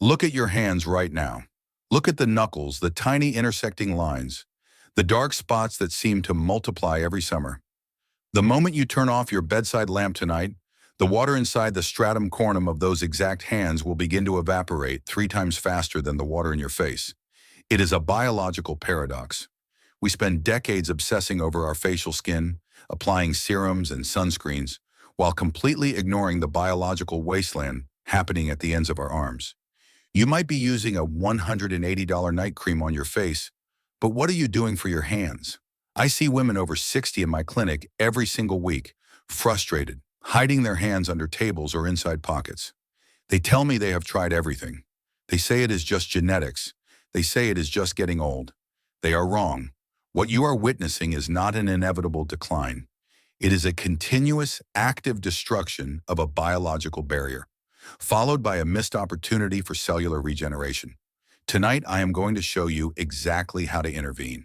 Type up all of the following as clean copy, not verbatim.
Look at your hands right now. Look at the knuckles, the tiny intersecting lines, the dark spots that seem to multiply every summer. The moment you turn off your bedside lamp tonight, the water inside the stratum cornum of those exact hands will begin to evaporate 3 times faster than the water in your face. It is a biological paradox. We spend decades obsessing over our facial skin, applying serums and sunscreens, while completely ignoring the biological wasteland happening at the ends of our arms. You might be using a $180 night cream on your face, but what are you doing for your hands? I see women over 60 in my clinic every single week, frustrated, hiding their hands under tables or inside pockets. They tell me they have tried everything. They say it is just genetics. They say it is just getting old. They are wrong. What you are witnessing is not an inevitable decline. It is a continuous, active destruction of a biological barrier, followed by a missed opportunity for cellular regeneration. Tonight, I am going to show you exactly how to intervene.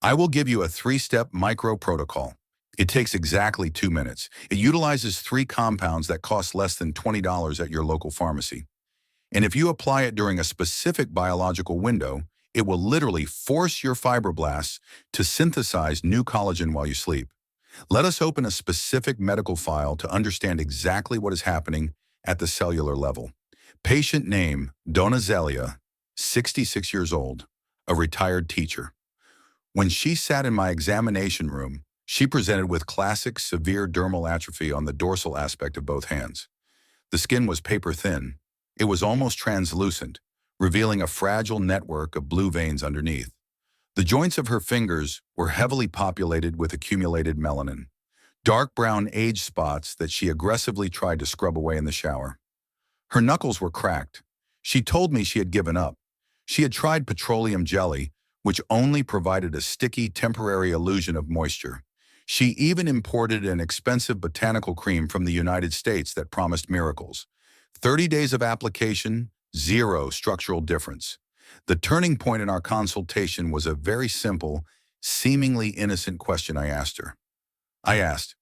I will give you a 3-step micro protocol. It takes exactly 2 minutes. It utilizes 3 compounds that cost less than $20 at your local pharmacy. And if you apply it during a specific biological window, it will literally force your fibroblasts to synthesize new collagen while you sleep. Let us open a specific medical file to understand exactly what is happening at the cellular level. Patient name, Dona 66 years old, a retired teacher. When she sat in my examination room, she presented with classic severe dermal atrophy on the dorsal aspect of both hands. The skin was paper thin. It was almost translucent, revealing a fragile network of blue veins underneath. The joints of her fingers were heavily populated with accumulated melanin, dark brown age spots that she aggressively tried to scrub away in the shower. Her knuckles were cracked. She told me she had given up. She had tried petroleum jelly, which only provided a sticky, temporary illusion of moisture. She even imported an expensive botanical cream from the United States that promised miracles. 30 days of application, 0 structural difference. The turning point in our consultation was a very simple, seemingly innocent question I asked her. I asked,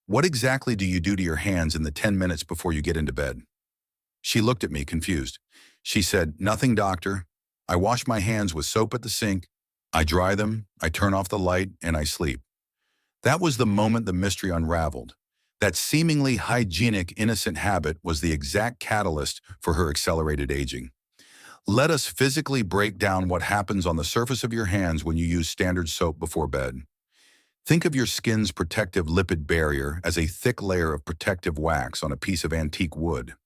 "What exactly do you do to your hands in the 10 minutes before you get into bed?" She looked at me confused. She said, "Nothing, doctor. I wash my hands with soap at the sink, I dry them, I turn off the light, and I sleep." That was the moment the mystery unraveled. That seemingly hygienic, innocent habit was the exact catalyst for her accelerated aging. Let us physically break down what happens on the surface of your hands when you use standard soap before bed. Think of your skin's protective lipid barrier as a thick layer of protective wax on a piece of antique wood.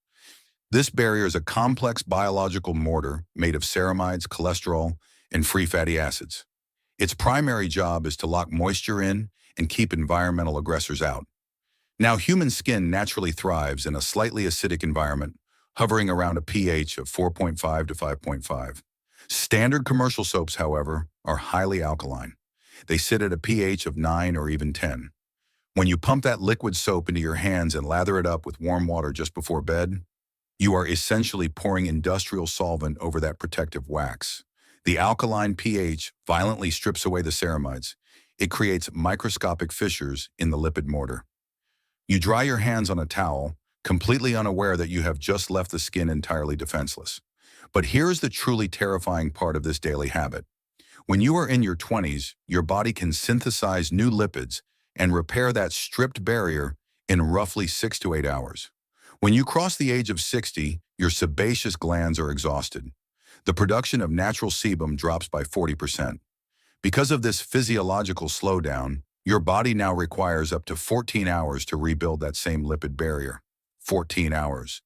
This barrier is a complex biological mortar made of ceramides, cholesterol, and free fatty acids. Its primary job is to lock moisture in and keep environmental aggressors out. Now, human skin naturally thrives in a slightly acidic environment, hovering around a pH of 4.5 to 5.5. Standard commercial soaps, however, are highly alkaline. They sit at a pH of 9 or even 10. When you pump that liquid soap into your hands and lather it up with warm water just before bed, you are essentially pouring industrial solvent over that protective wax. The alkaline pH violently strips away the ceramides. It creates microscopic fissures in the lipid mortar. You dry your hands on a towel, completely unaware that you have just left the skin entirely defenseless. But here's the truly terrifying part of this daily habit. When you are in your 20s, your body can synthesize new lipids and repair that stripped barrier in roughly 6 to 8 hours. When you cross the age of 60, your sebaceous glands are exhausted. The production of natural sebum drops by 40%. Because of this physiological slowdown, your body now requires up to 14 hours to rebuild that same lipid barrier. 14 hours.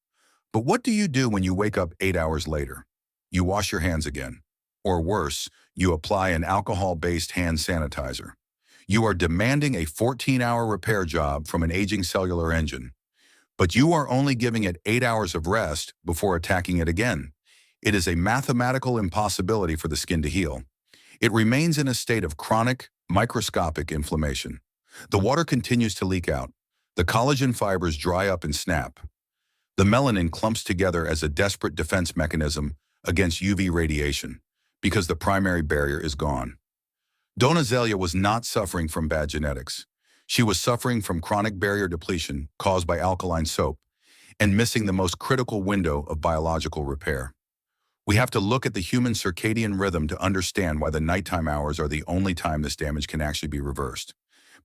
But what do you do when you wake up 8 hours later? You wash your hands again. Or worse, you apply an alcohol-based hand sanitizer. You are demanding a 14-hour repair job from an aging cellular engine. But you are only giving it 8 hours of rest before attacking it again. It is a mathematical impossibility for the skin to heal. It remains in a state of chronic, microscopic inflammation. The water continues to leak out. The collagen fibers dry up and snap. The melanin clumps together as a desperate defense mechanism against UV radiation because the primary barrier is gone. Dona was not suffering from bad genetics. She was suffering from chronic barrier depletion caused by alkaline soap and missing the most critical window of biological repair. We have to look at the human circadian rhythm to understand why the nighttime hours are the only time this damage can actually be reversed.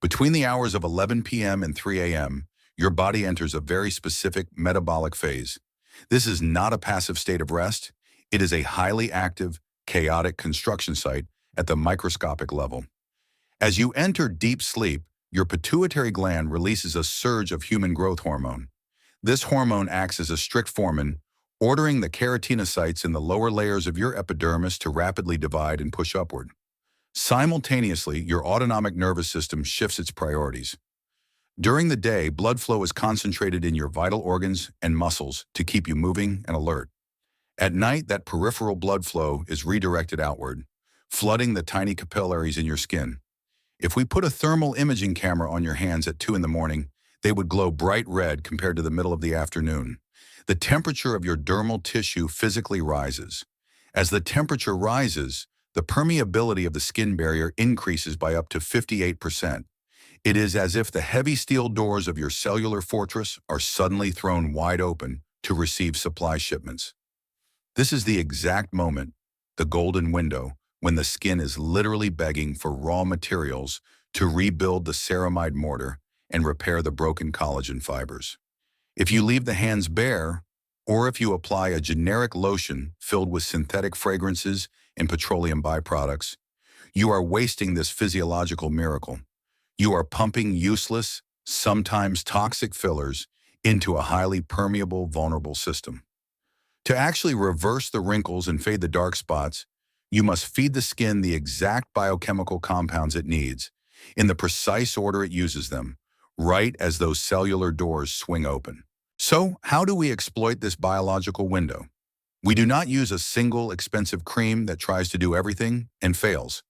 Between the hours of 11 p.m. and 3 a.m., your body enters a very specific metabolic phase. This is not a passive state of rest. It is a highly active, chaotic construction site at the microscopic level. As you enter deep sleep, your pituitary gland releases a surge of human growth hormone. This hormone acts as a strict foreman, ordering the keratinocytes in the lower layers of your epidermis to rapidly divide and push upward. Simultaneously, your autonomic nervous system shifts its priorities. During the day, blood flow is concentrated in your vital organs and muscles to keep you moving and alert. At night, that peripheral blood flow is redirected outward, flooding the tiny capillaries in your skin. If we put a thermal imaging camera on your hands at 2 in the morning, they would glow bright red compared to the middle of the afternoon. The temperature of your dermal tissue physically rises. As the temperature rises, the permeability of the skin barrier increases by up to 58%. It is as if the heavy steel doors of your cellular fortress are suddenly thrown wide open to receive supply shipments. This is the exact moment, the golden window, when the skin is literally begging for raw materials to rebuild the ceramide mortar and repair the broken collagen fibers. If you leave the hands bare, or if you apply a generic lotion filled with synthetic fragrances and petroleum byproducts, you are wasting this physiological miracle. You are pumping useless, sometimes toxic fillers into a highly permeable, vulnerable system. To actually reverse the wrinkles and fade the dark spots, you must feed the skin the exact biochemical compounds it needs, in the precise order it uses them, right as those cellular doors swing open. So, how do we exploit this biological window? We do not use a single expensive cream that tries to do everything and fails.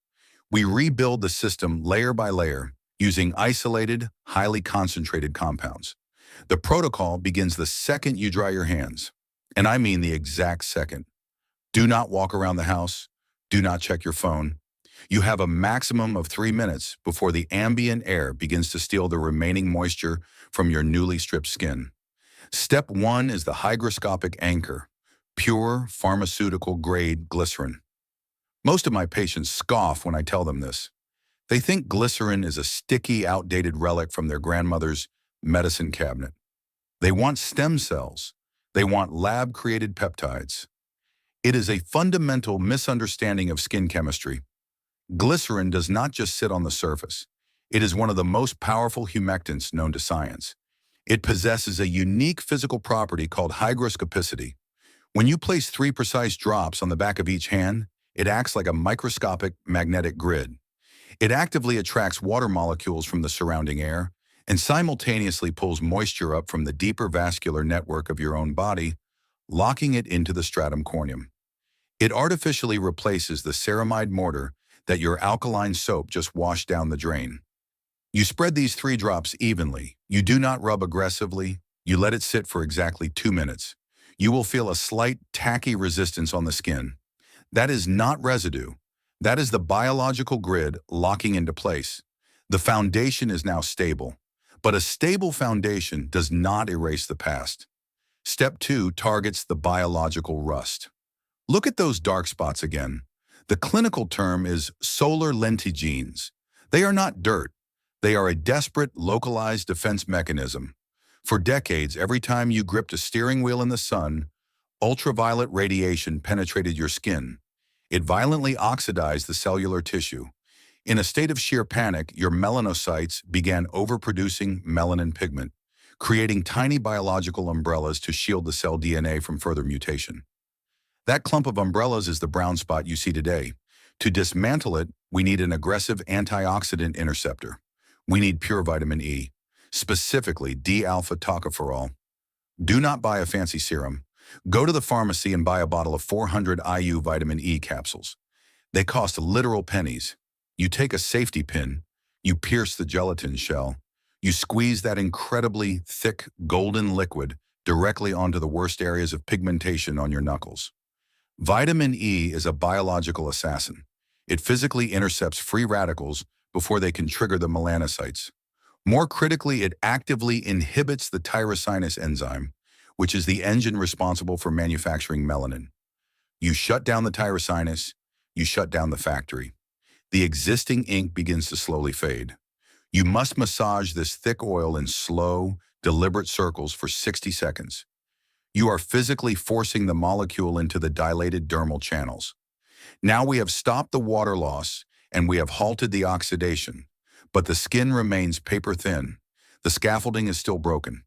We rebuild the system layer by layer using isolated, highly concentrated compounds. The protocol begins the second you dry your hands, and I mean the exact second. Do not walk around the house. Do not check your phone. You have a maximum of 3 minutes before the ambient air begins to steal the remaining moisture from your newly stripped skin. Step 1 is the hygroscopic anchor, pure pharmaceutical-grade glycerin. Most of my patients scoff when I tell them this. They think glycerin is a sticky, outdated relic from their grandmother's medicine cabinet. They want stem cells. They want lab-created peptides. It is a fundamental misunderstanding of skin chemistry. Glycerin does not just sit on the surface. It is one of the most powerful humectants known to science. It possesses a unique physical property called hygroscopicity. When you place 3 precise drops on the back of each hand, it acts like a microscopic magnetic grid. It actively attracts water molecules from the surrounding air and simultaneously pulls moisture up from the deeper vascular network of your own body, locking it into the stratum corneum. It artificially replaces the ceramide mortar that your alkaline soap just washed down the drain. You spread these 3 drops evenly. You do not rub aggressively. You let it sit for exactly 2 minutes. You will feel a slight tacky resistance on the skin. That is not residue. That is the biological grid locking into place. The foundation is now stable, but a stable foundation does not erase the past. Step 2 targets the biological rust. Look at those dark spots again. The clinical term is solar lentigenes. They are not dirt. They are a desperate, localized defense mechanism. For decades, every time you gripped a steering wheel in the sun, ultraviolet radiation penetrated your skin. It violently oxidized the cellular tissue. In a state of sheer panic, your melanocytes began overproducing melanin pigment, creating tiny biological umbrellas to shield the cell DNA from further mutation. That clump of umbrellas is the brown spot you see today. To dismantle it, we need an aggressive antioxidant interceptor. We need pure vitamin E, specifically D-alpha tocopherol. Do not buy a fancy serum. Go to the pharmacy and buy a bottle of 400 IU vitamin E capsules. They cost literal pennies. You take a safety pin, you pierce the gelatin shell, you squeeze that incredibly thick golden liquid directly onto the worst areas of pigmentation on your knuckles. Vitamin E is a biological assassin. It physically intercepts free radicals before they can trigger the melanocytes. More critically, it actively inhibits the tyrosinase enzyme, which is the engine responsible for manufacturing melanin. You shut down the tyrosinus, you shut down the factory. The existing ink begins to slowly fade. You must massage this thick oil in slow, deliberate circles for 60 seconds. You are physically forcing the molecule into the dilated dermal channels. Now we have stopped the water loss and we have halted the oxidation, but the skin remains paper thin. The scaffolding is still broken.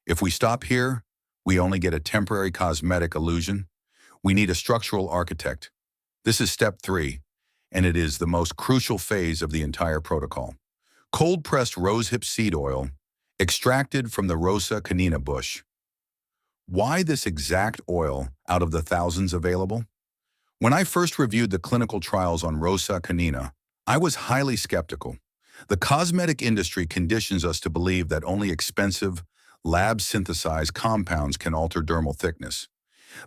If we stop here, we only get a temporary cosmetic illusion. We need a structural architect. This is step 3, and it is the most crucial phase of the entire protocol. Cold-pressed rosehip seed oil, extracted from the Rosa canina bush. Why this exact oil out of the thousands available? When I first reviewed the clinical trials on Rosa canina, I was highly skeptical. The cosmetic industry conditions us to believe that only expensive, lab-synthesized compounds can alter dermal thickness.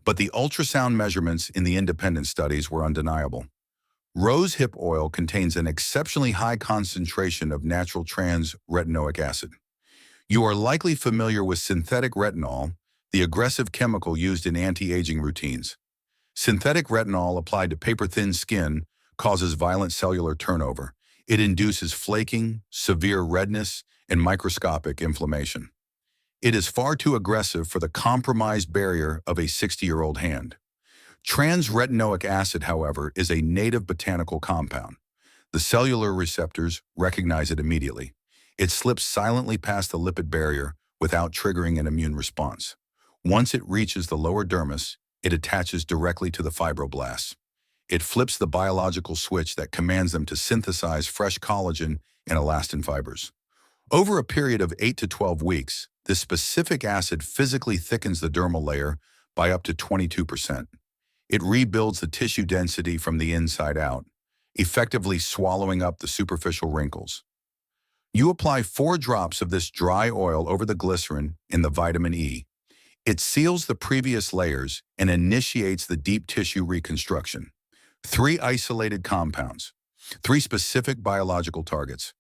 But the ultrasound measurements in the independent studies were undeniable. Rosehip oil contains an exceptionally high concentration of natural trans-retinoic acid. You are likely familiar with synthetic retinol, the aggressive chemical used in anti-aging routines. Synthetic retinol applied to paper-thin skin causes violent cellular turnover. It induces flaking, severe redness, and microscopic inflammation. It is far too aggressive for the compromised barrier of a 60-year-old hand. Trans-retinoic acid, however, is a native botanical compound. The cellular receptors recognize it immediately. It slips silently past the lipid barrier without triggering an immune response. Once it reaches the lower dermis, it attaches directly to the fibroblasts. It flips the biological switch that commands them to synthesize fresh collagen and elastin fibers. Over a period of 8 to 12 weeks, this specific acid physically thickens the dermal layer by up to 22%. It rebuilds the tissue density from the inside out, effectively swallowing up the superficial wrinkles. You apply 4 drops of this dry oil over the glycerin and the vitamin E. It seals the previous layers and initiates the deep tissue reconstruction. 3 isolated compounds, 3 specific biological targets,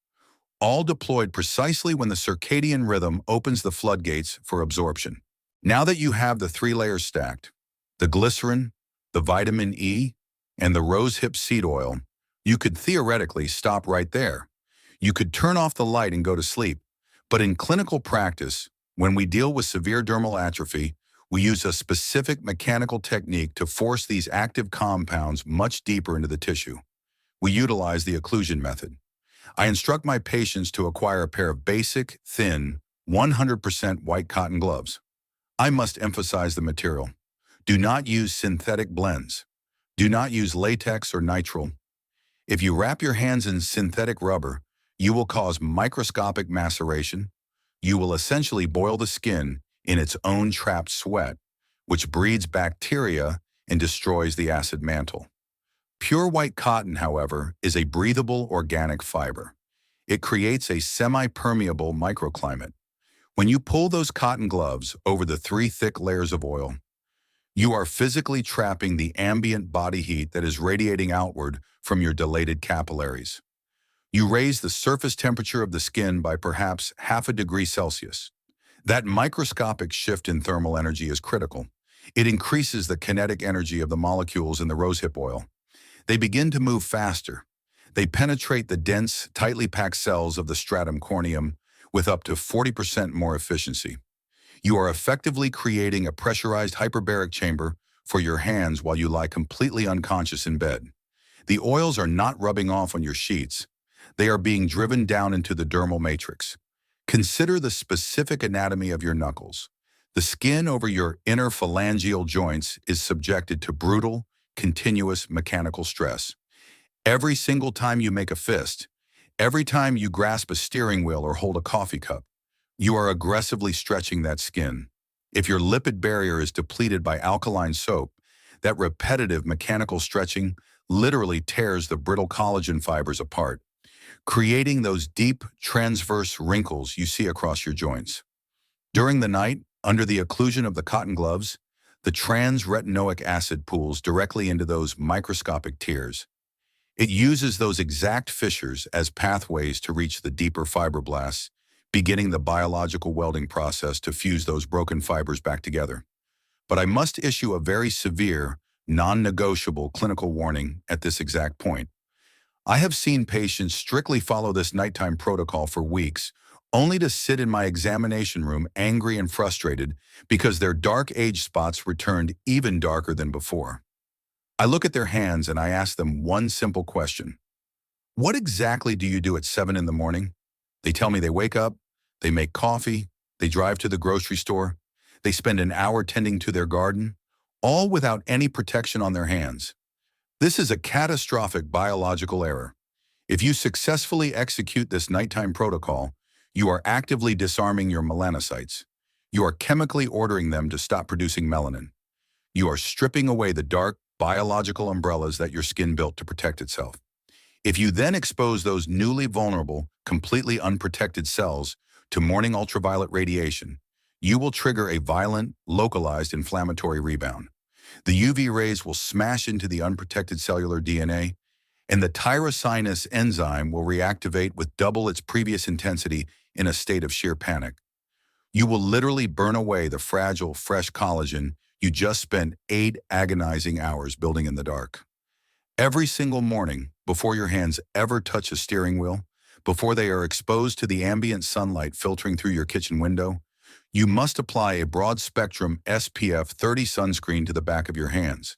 all deployed precisely when the circadian rhythm opens the floodgates for absorption. Now that you have the 3 layers stacked, the glycerin, the vitamin E, and the rosehip seed oil, you could theoretically stop right there. You could turn off the light and go to sleep. But in clinical practice, when we deal with severe dermal atrophy, we use a specific mechanical technique to force these active compounds much deeper into the tissue. We utilize the occlusion method. I instruct my patients to acquire a pair of basic, thin, 100% white cotton gloves. I must emphasize the material. Do not use synthetic blends. Do not use latex or nitrile. If you wrap your hands in synthetic rubber, you will cause microscopic maceration. You will essentially boil the skin in its own trapped sweat, which breeds bacteria and destroys the acid mantle. Pure white cotton, however, is a breathable organic fiber. It creates a semi-permeable microclimate. When you pull those cotton gloves over the 3 thick layers of oil, you are physically trapping the ambient body heat that is radiating outward from your dilated capillaries. You raise the surface temperature of the skin by perhaps half a degree Celsius. That microscopic shift in thermal energy is critical. It increases the kinetic energy of the molecules in the rosehip oil. They begin to move faster. They penetrate the dense, tightly packed cells of the stratum corneum with up to 40% more efficiency. You are effectively creating a pressurized hyperbaric chamber for your hands while you lie completely unconscious in bed. The oils are not rubbing off on your sheets. They are being driven down into the dermal matrix. Consider the specific anatomy of your knuckles. The skin over your inner phalangeal joints is subjected to brutal, continuous mechanical stress. Every single time you make a fist, every time you grasp a steering wheel or hold a coffee cup, you are aggressively stretching that skin. If your lipid barrier is depleted by alkaline soap, that repetitive mechanical stretching literally tears the brittle collagen fibers apart, creating those deep, transverse wrinkles you see across your joints. During the night, under the occlusion of the cotton gloves, the trans-retinoic acid pools directly into those microscopic tears. It uses those exact fissures as pathways to reach the deeper fibroblasts, beginning the biological welding process to fuse those broken fibers back together. But I must issue a very severe, non-negotiable clinical warning at this exact point. I have seen patients strictly follow this nighttime protocol for weeks, only to sit in my examination room angry and frustrated because their dark age spots returned even darker than before. I look at their hands and I ask them one simple question. What exactly do you do at 7 in the morning? They tell me they wake up, they make coffee, they drive to the grocery store, they spend an hour tending to their garden, all without any protection on their hands. This is a catastrophic biological error. If you successfully execute this nighttime protocol, you are actively disarming your melanocytes. You are chemically ordering them to stop producing melanin. You are stripping away the dark, biological umbrellas that your skin built to protect itself. If you then expose those newly vulnerable, completely unprotected cells to morning ultraviolet radiation, you will trigger a violent, localized inflammatory rebound. The UV rays will smash into the unprotected cellular DNA, and the tyrosinase enzyme will reactivate with double its previous intensity in a state of sheer panic. You will literally burn away the fragile, fresh collagen you just spent 8 agonizing hours building in the dark. Every single morning, before your hands ever touch a steering wheel, before they are exposed to the ambient sunlight filtering through your kitchen window, you must apply a broad-spectrum SPF 30 sunscreen to the back of your hands.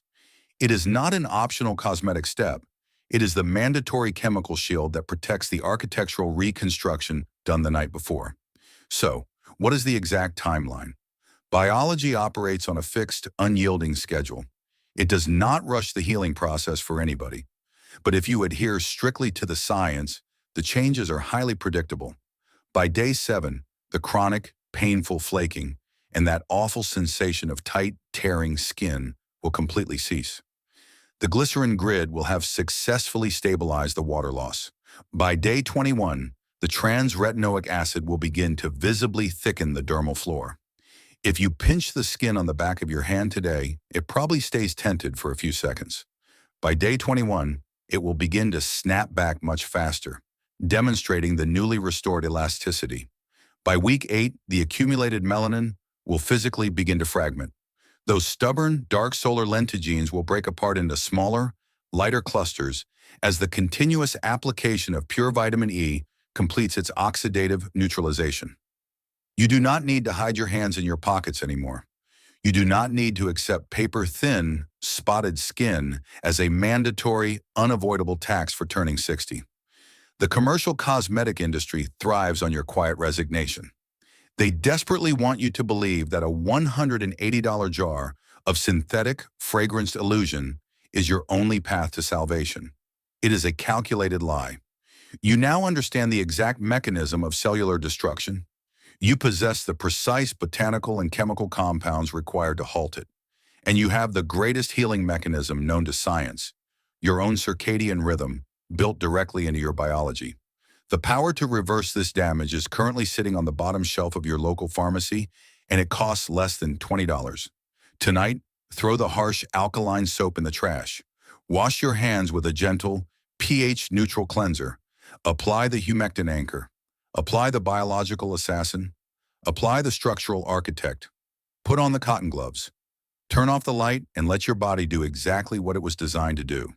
It is not an optional cosmetic step. It is the mandatory chemical shield that protects the architectural reconstruction done the night before. So, what is the exact timeline? Biology operates on a fixed, unyielding schedule. It does not rush the healing process for anybody. But if you adhere strictly to the science, the changes are highly predictable. By day 7, the chronic, painful flaking and that awful sensation of tight, tearing skin will completely cease. The glycerin grid will have successfully stabilized the water loss. By day 21, the trans-retinoic acid will begin to visibly thicken the dermal floor. If you pinch the skin on the back of your hand today, it probably stays tented for a few seconds. By day 21, it will begin to snap back much faster, demonstrating the newly restored elasticity. By week 8, the accumulated melanin will physically begin to fragment. Those stubborn, dark solar lentigines will break apart into smaller, lighter clusters as the continuous application of pure vitamin E completes its oxidative neutralization. You do not need to hide your hands in your pockets anymore. You do not need to accept paper-thin, spotted skin as a mandatory, unavoidable tax for turning 60. The commercial cosmetic industry thrives on your quiet resignation. They desperately want you to believe that a $180 jar of synthetic, fragranced illusion is your only path to salvation. It is a calculated lie. You now understand the exact mechanism of cellular destruction. You possess the precise botanical and chemical compounds required to halt it. And you have the greatest healing mechanism known to science, your own circadian rhythm, built directly into your biology. The power to reverse this damage is currently sitting on the bottom shelf of your local pharmacy, and it costs less than $20. Tonight, throw the harsh alkaline soap in the trash. Wash your hands with a gentle, pH-neutral cleanser. Apply the humectant anchor. Apply the biological assassin. Apply the structural architect. Put on the cotton gloves. Turn off the light and let your body do exactly what it was designed to do.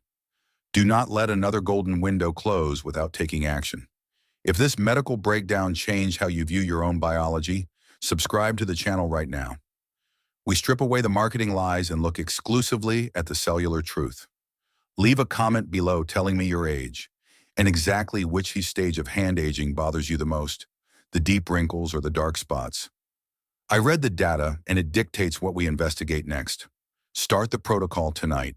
Do not let another golden window close without taking action. If this medical breakdown changed how you view your own biology, subscribe to the channel right now. We strip away the marketing lies and look exclusively at the cellular truth. Leave a comment below telling me your age and exactly which stage of hand aging bothers you the most, the deep wrinkles or the dark spots. I read the data and it dictates what we investigate next. Start the protocol tonight.